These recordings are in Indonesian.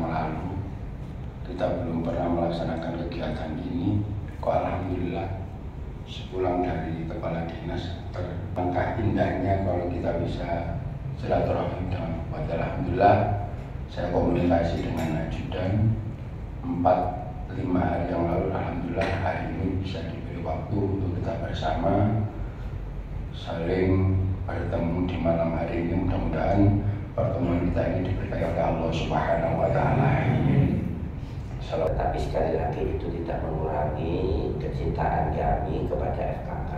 yang lalu kita belum pernah melaksanakan kegiatan ini, kok alhamdulillah sepulang dari kepala dinas terangkat indahnya kalau kita bisa silaturahim dengan bupati. Alhamdulillah saya komunikasi dengan ajudan 4-5 hari yang lalu. Alhamdulillah hari ini bisa diberi waktu untuk kita bersama saling bertemu di malam hari ini. Mudah-mudahan pertemuan kita ini diberkahi oleh Allah Subhanahu wa Ta'ala. Tapi sekali lagi itu tidak mengurangi kecintaan kami kepada FKK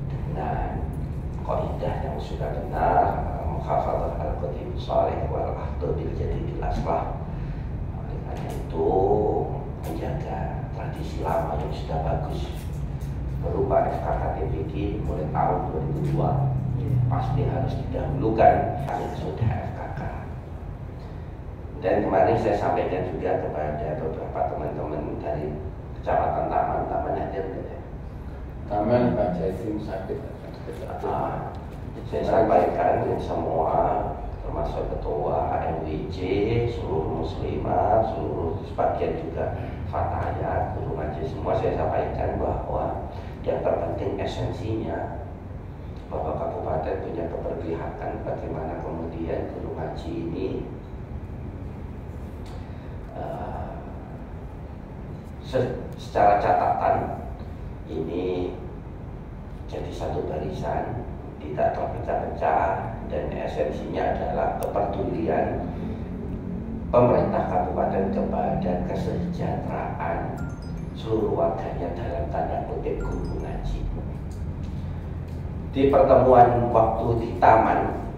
dengan kaidah yang sudah benar, muhafadzah al-qadhim shalih wal ahdu bil jadidil aslah. Oleh karena itu menjaga tradisi lama yang sudah bagus berupa FKK TPD mulai tahun 2002 pasti harus didahulukan karena sudah FKK. Dan kemarin saya sampaikan juga kepada beberapa teman-teman dari Kecamatan Taman hadir nggak ya? Taman Pak Jaisim sakit. Saya sampaikan semua, termasuk ketua MWJ, seluruh muslimah, seluruh sebagian juga fatayat, guru ngaji semua, saya sampaikan bahwa yang terpenting esensinya bahwa kabupaten punya keberpihakan bagaimana kemudian guru ngaji ini secara catatan ini jadi satu barisan, tidak terpecah-pecah, dan esensinya adalah kepedulian pemerintah kabupaten kepada kesejahteraan seluruh warganya dalam tanda kutip guru ngaji. Di pertemuan waktu di taman,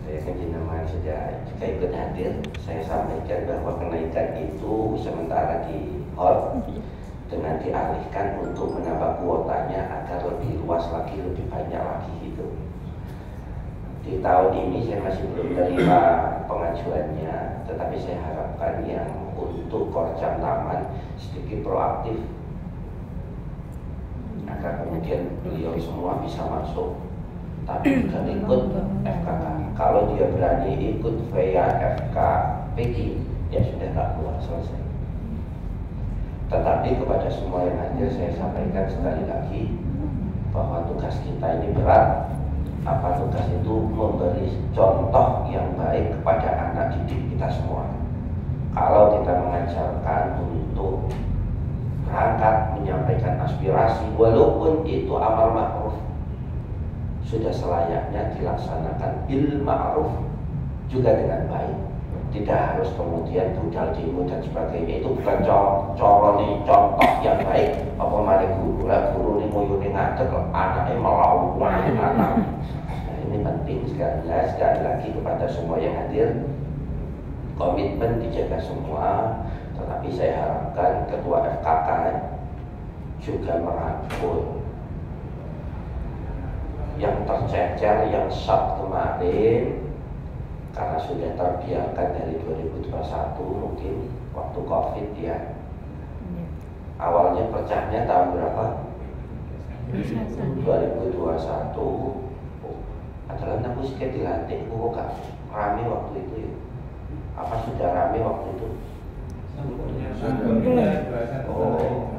saya kenjenengan sudah juga ikut hadir. Saya sampaikan bahwa kenaikan itu sementara di hall dengan dialihkan untuk menambah kuotanya agar lebih luas lagi, lebih banyak lagi itu. Di tahun ini saya masih belum terima pengajuannya, tetapi saya harapkan yang untuk Korjam Taman sedikit proaktif agar kemudian beliau semua bisa masuk, tapi juga ikut FKK. Kalau dia berani ikut via FKPG, ya sudah tak keluar, selesai. Tetapi kepada semua yang hadir saya sampaikan sekali lagi bahwa tugas kita ini berat. Apa tugas itu? Memberi contoh yang baik kepada anak didik kita semua. Kalau kita mengajarkan untuk berangkat menyampaikan aspirasi, walaupun itu amal ma'ruf, sudah selayaknya dilaksanakan bil ma'ruf juga dengan baik. Tidak harus kemudian budal demo dan sebagainya. Itu bukan contoh yang baik. Apa mari guru lah, guru ini nguyune ngadeg anaknya melawan anak. Nah, ini penting sekali lagi kepada semua yang hadir, komitmen dijaga semua. Tetapi saya harapkan ketua FKK juga merangkul yang tercecer, yang shock kemarin karena sudah terbiarkan dari 2021 mungkin waktu COVID ya. Awalnya pecahnya tahun berapa? 2021. Adalah namun sedikit dilantik, kok gak rame waktu itu ya? Apa sudah rame waktu itu? Oh,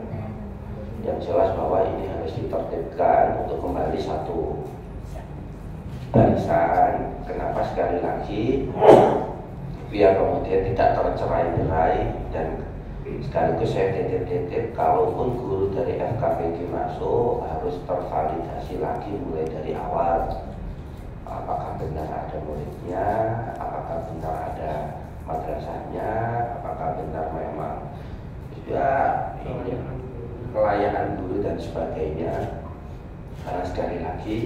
yang jelas bahwa ini harus ditertibkan untuk kembali satu barisan. Kenapa? Sekali lagi biar kemudian tidak tercerai-berai, dan sekaligus saya titip-titip kalaupun guru dari FKPG masuk harus tervalidasi lagi mulai dari awal. Apakah benar ada muridnya, apakah benar ada madrasahnya, apakah benar memang ya ini pelayanan guru dan sebagainya. Karena sekali lagi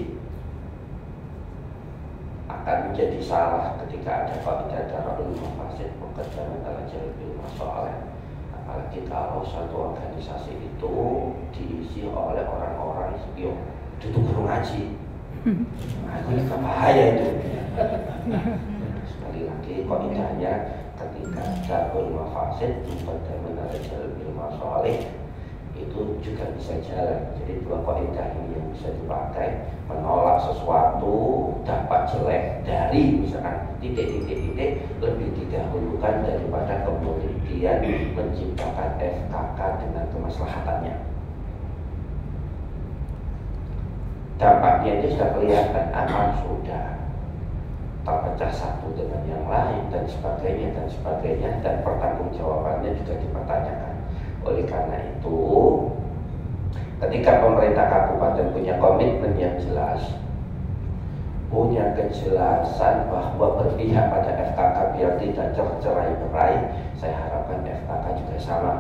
akan menjadi salah ketika ada kaidah darul mafasid muqaddaman ala jalbil masalih. Apalagi kalau satu organisasi itu diisi oleh orang-orang yang duduk guru ngaji. Nah, itu bahaya itu. Sekali lagi kaidahnya ketika darul mafasid muqaddaman ala jalbil masalih, itu juga bisa jalan. Jadi dua kaidah ini yang bisa dipakai, menolak sesuatu dapat jelek dari misalkan titik-titik-titik lebih didahulukan daripada kemudian menciptakan FKK dengan kemaslahatannya. Dampaknya itu sudah kelihatan, aman sudah terpecah satu dengan yang lain dan sebagainya, dan pertanggungjawabannya juga dipertanyakan. Oleh karena itu, ketika pemerintah kabupaten punya komitmen yang jelas, punya kejelasan bahwa berpihak pada FKK biar tidak tercerai-berai, saya harapkan FKK juga sama,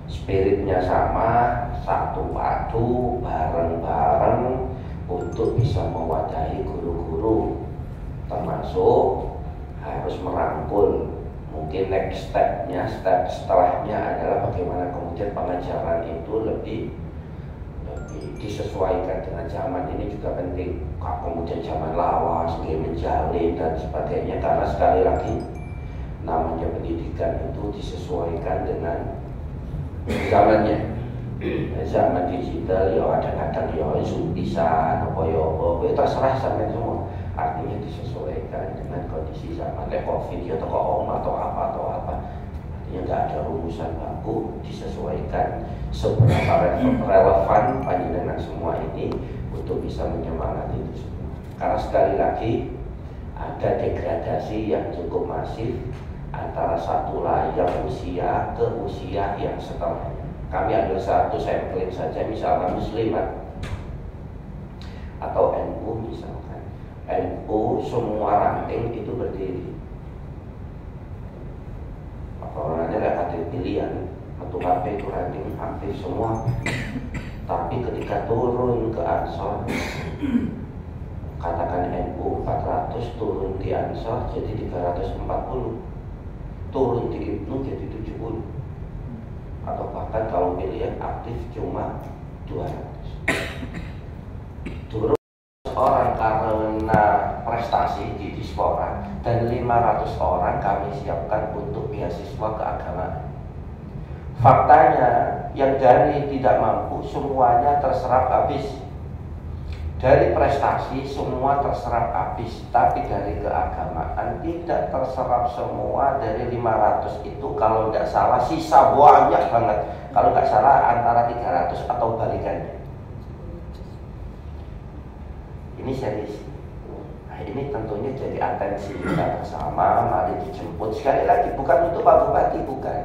spiritnya sama, satu padu, bareng-bareng untuk bisa mewadahi guru-guru, termasuk harus merangkul. Mungkin next stepnya, step setelahnya adalah bagaimana kemudian pengajaran itu lebih disesuaikan dengan zaman. Ini juga penting. Kemudian zaman lawas, menjalin dan sebagainya, karena sekali lagi namanya pendidikan itu disesuaikan dengan zamannya. Zaman digital ya kadang-kadang ya Zoom bisa apa terserah sampai semua. Artinya disesuaikan dengan kondisi zaman. Covid ya atau apa. Artinya nggak ada rumusan baku, disesuaikan seberapa relevan panjenengan semua ini untuk bisa menyemangati itu semua. Karena sekali lagi ada degradasi yang cukup masif antara satu layar usia ke usia yang setelahnya. Kami ambil satu sampling saja, misalnya Muslimat atau NU misalkan. NU semua ranting itu berdiri. Orangnya nggak ada pilihan, metu HP itu ranting hampir semua. Tapi ketika turun ke Ansor, katakan NU 400 turun di Ansor jadi 340, turun di Ibnu jadi 70, atau bahkan kalau pilihan aktif cuma 200. Turun orang karena prestasi di diaspora, dan 500 orang kami siapkan untuk beasiswa keagamaan. Faktanya yang dari tidak mampu semuanya terserap habis. Dari prestasi semua terserap habis, tapi dari keagamaan tidak terserap semua. Dari 500 itu kalau nggak salah sisa banyak banget. Kalau nggak salah antara 300 atau balikannya. Ini serius. Nah, ini tentunya jadi atensi kita bersama. Mari dijemput sekali lagi, bukan untuk Pak Bupati, bukan,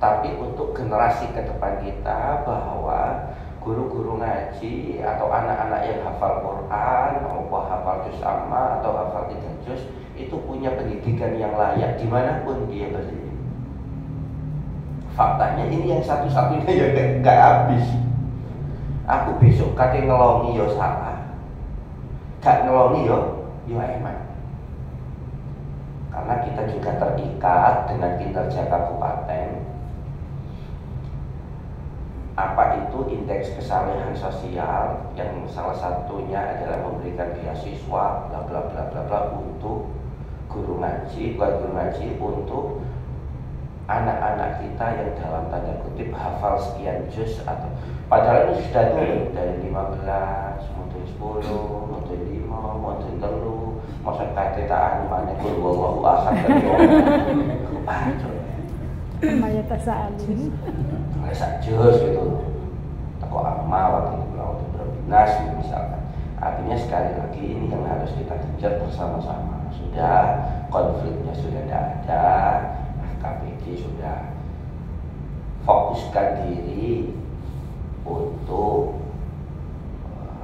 tapi untuk generasi ke depan kita, bahwa guru-guru ngaji atau anak-anak yang hafal Quran, atau hafal juz amma atau hafal 3 juz itu punya pendidikan yang layak dimanapun dia berdiri. Faktanya ini yang satu-satunya ya gak habis. Aku besok kate ngelongi yo salah, gak ngelongi yo eman. Karena kita juga terikat dengan kinerja kabupaten. Apa itu indeks kesalehan sosial, yang salah satunya adalah memberikan beasiswa bla bla bla bla bla untuk guru ngaji, untuk anak-anak kita yang dalam tanda kutip hafal sekian juz, atau padahal itu sudah turun dari 15, mungkin 10, mungkin 5, mungkin 3, masa katetaan mana guru wallahu ahad dan Maya tasalin. Sak juz gitu. Toko amma waktu berbinas misalkan. Artinya sekali lagi ini yang harus kita kejar bersama-sama. Sudah konfliknya sudah tidak ada, KPD sudah fokuskan diri untuk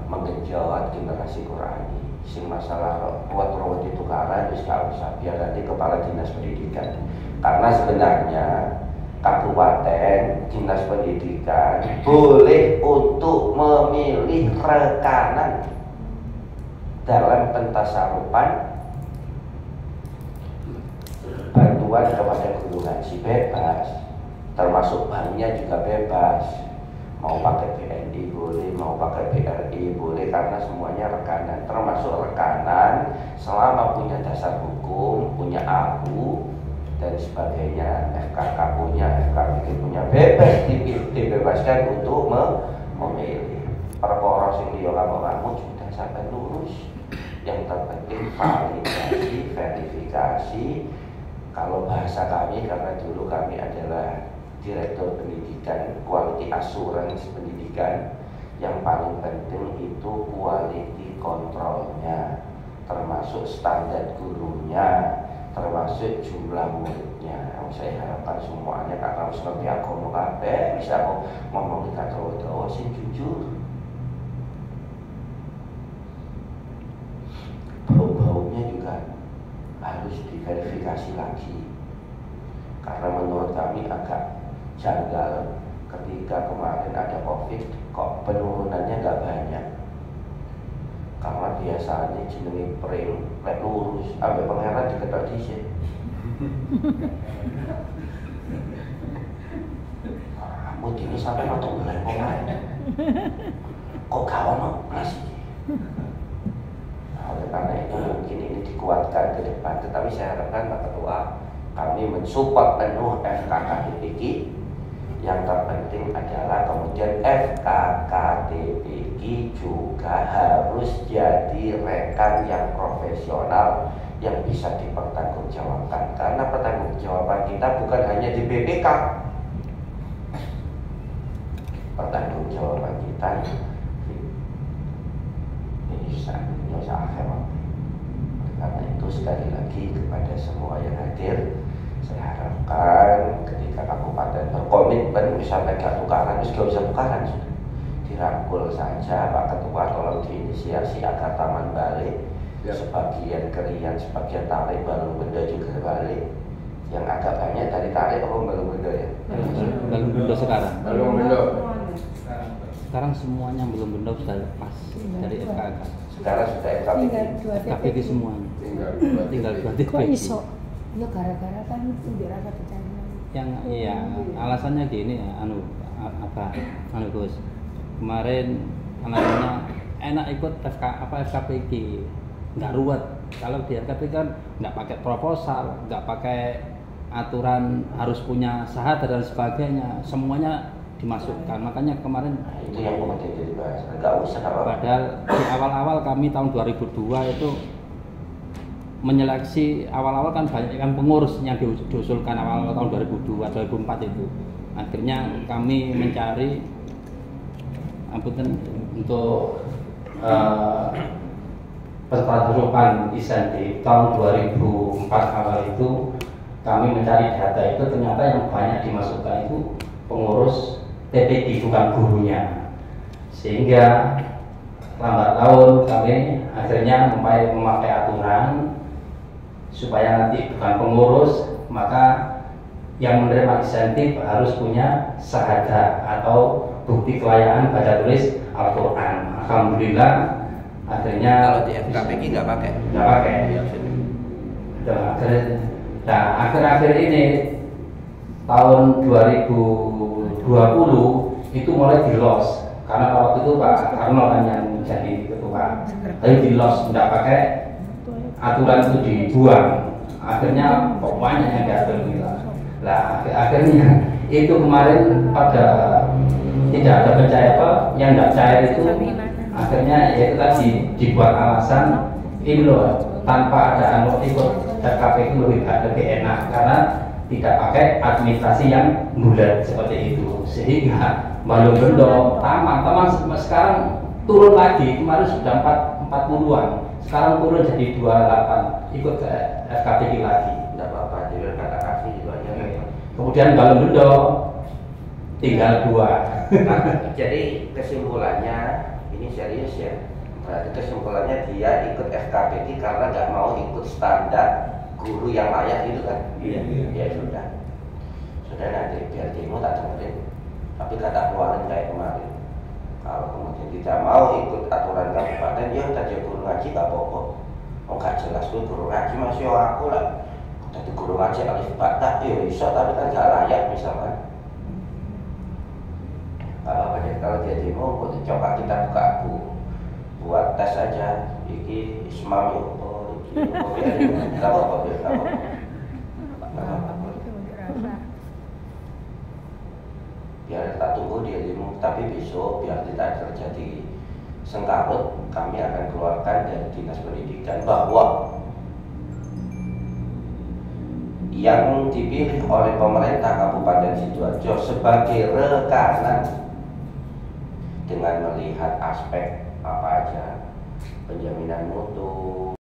menggenjot generasi Qurani. Sing masalah ruwet-ruwet itu karena itu nggak usah, biar nanti kepala dinas pendidikan. Karena sebenarnya kabupaten dinas pendidikan boleh untuk memilih rekanan dalam pentasarupan bantuan kepada guru ngaji, bebas, termasuk banknya juga bebas. Mau pakai BNI boleh, mau pakai BRI boleh, karena semuanya rekanan, termasuk rekanan selama punya dasar hukum, punya AU dan sebagainya, FKK punya, FKPG punya, bebas dibebaskan untuk memilih. Perkara sing liya kamu sudah sampai lurus. Yang terpenting validasi, verifikasi. Kalau bahasa kami, karena dulu kami adalah direktur pendidikan, quality assurance pendidikan, yang paling penting itu quality controlnya, termasuk standar gurunya, termasuk jumlah muridnya. Saya harapkan semuanya karena harus lebih agama kabeh bisa ngomong kita dawa-dawa sing jujur. Bau-baunya juga harus diverifikasi lagi, karena menurut kami agak janggal ketika kemarin ada COVID kok penurunannya nggak banyak, karena biasanya jenenge pring lek lurus sampai pangeran diketok dhisik. Rambut ini sampai potong gelar kok gak ono plus. Oleh karena itu mungkin ini dikuatkan ke depan, tetapi saya harapkan Pak Ketua kami mensupport penuh FKKTPG. Yang terpenting adalah kemudian FKKTPG juga harus jadi rekan yang profesional yang bisa dipertanggungjawabkan, karena pertanggungjawaban kita bukan hanya di BPK, pertanggungjawaban kita Indonesia akhirat. Karena itu sekali lagi kepada semua yang hadir, saya harapkan ketika kabupaten berkomitmen bisa pegang tukaran, gak bisa tukaran sudah dirangkul saja Pak Ketua, tolong diinisiasi agar taman balik ya. Sebagian kerian, sebagian tarik, balung benda juga balik. Yang agak banyak dari tarik apa balung benda ya? Balung benda sekarang. Balung benda. Sekarang semuanya belum benda sudah lepas dari FKK. Sekarang sudah FKPG. FKPG semuanya. Tinggal 2 TPG. Kok iso? Ya gara-gara kan itu dirasa percaya. Yang iya, alasannya gini ya, Gus. Kemarin alasannya enak ikut FKPG, nggak ruwet. Kalau di FKPG kan nggak pakai proposal, nggak pakai aturan harus punya syahadat dan sebagainya, semuanya dimasukkan. Makanya kemarin itu yang penting dibahas. Nggak usah. Padahal di awal-awal kami tahun 2002 itu menyeleksi, awal-awal kan banyak kan pengurus yang diusulkan awal tahun 2002, 2004 itu. Akhirnya kami mencari untuk pertanggungan insentif tahun 2004 awal itu kami mencari data itu, ternyata yang banyak dimasukkan itu pengurus TPG bukan gurunya, sehingga lambat laun kami akhirnya memakai aturan supaya nanti bukan pengurus, maka yang menerima insentif harus punya syahadah atau bukti kelayakan baca tulis Al-Quran. Alhamdulillah akhirnya kalau di FKPG nggak pakai. Nah, akhir-akhir ini tahun 2020 itu mulai di-loss, karena waktu itu Pak Karno kan yang jadi ketua, tapi di-loss, nggak pakai aturan itu dibuang. Akhirnya pokoknya yang diatur gitu. Lah akhirnya itu kemarin pada tidak ada percaya apa yang nggak cair itu, akhirnya ya itu tadi dibuat alasan ini loh, tanpa ada ikut KPK lebih enak karena tidak pakai administrasi yang bulat seperti itu, sehingga balung bendo taman sekarang turun lagi, kemarin sudah 40-an, sekarang turun jadi 28, ikut ke FKPG lagi. Tidak apa-apa, jadi kata kasih juga aja. Kemudian balung bendo tinggal 2. Nah, jadi kesimpulannya ini serius ya. Berarti kesimpulannya dia ikut FKPG karena nggak mau ikut standar guru yang layak gitu kan? Iya. Ya sudah nanti biar demo tak dengerin. Tapi kata keluarin kayak kemarin. Kalau kemudian tidak mau ikut aturan kabupaten, ya udah jadi guru ngaji nggak apa-apa. Oh nggak jelas tuh guru ngaji masih aku lah. Jadi guru ngaji alif batak, ya bisa tapi kan nggak layak misalkan. Kalau dia demo, coba kita buka buat tes aja. Iki Ismam ya, iki apa? tapi besok biar tidak terjadi sengkarut, kami akan keluarkan dari Dinas Pendidikan bahwa yang dipilih oleh pemerintah Kabupaten Sidoarjo sebagai rekanan dengan melihat aspek apa aja, penjaminan mutu,